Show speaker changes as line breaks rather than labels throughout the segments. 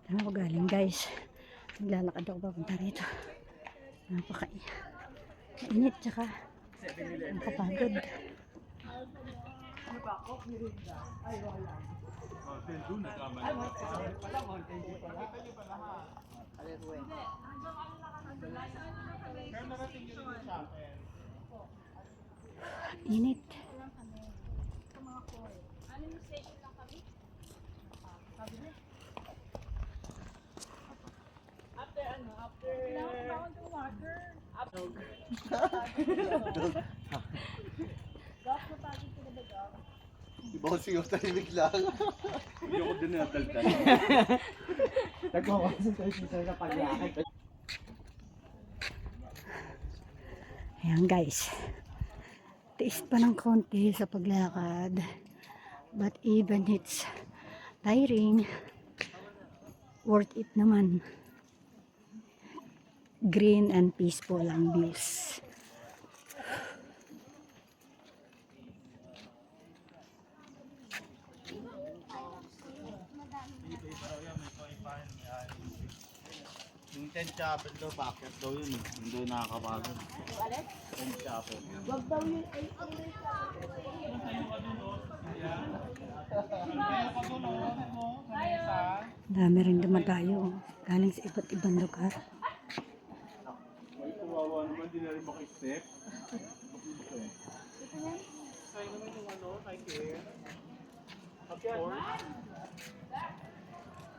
Saan ako galing guys? Naglalakad ako papunta rito. Napaka-init tsaka nakapagod. Init.
Iba ko sigaw tahimik lang.
Hindi ako din nataltal.
Nagkakasin tayo sa paglakad.
Ayan guys. Tiis pa ng konti sa paglakad. But even it's tiring, worth it naman. Green and peaceful ang views.
Yung tent chapel daw, bakit daw yun eh. Hindi nakakapagod. Tent chapel.
Wag daw yun ay
Dami rin dumadayo. Galing sa iba't ibang lugar.
Ay, kawawa naman, di na rin makistep. Kaya naman yung ano, kay Care. Of course.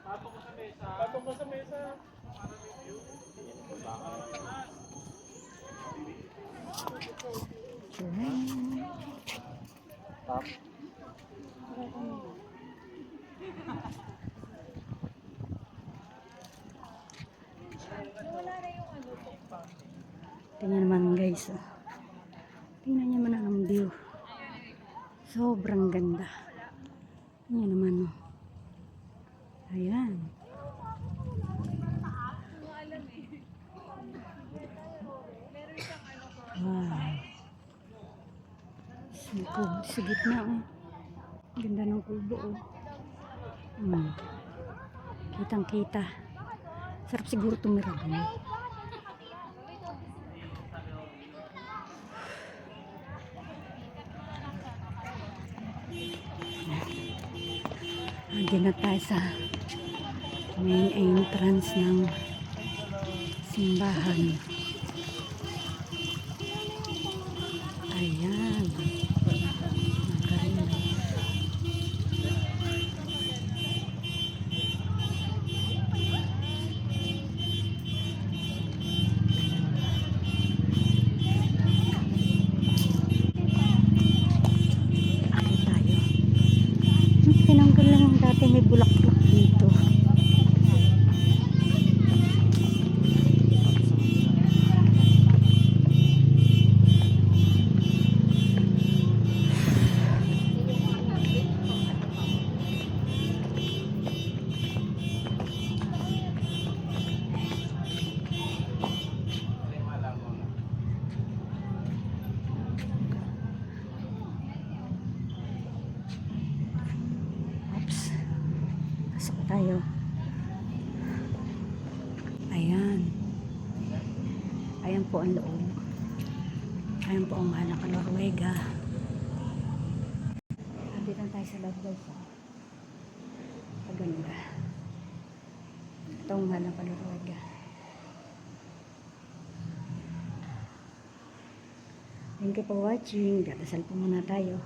Patok ko sa mesa. Patok ko sa mesa. Para review.
Tingnan naman guys. Oh. Tingnan niyo naman ang view. Sobrang ganda. Tingnan naman. Oh. Ayan. Wow. Sa gitna. Oh. Ganda ng kubo. Oh. Kitang kita. Sarap siguro tumira doon. Andiyan na tayo sa main entrance ng simbahan. Ayan. Maganda. Akit tayo. Tinanggal lang ang dati may bulak-bulak dito. Oops. Pasok tayo. Ayan. Ayan po ang loob. Ayan po ang mahal na Kalorwega. Nandito tayo sa loob guys. Paganda. Ito ang mahal na Kalorwega. Thank you for watching. Dadasal po muna tayo.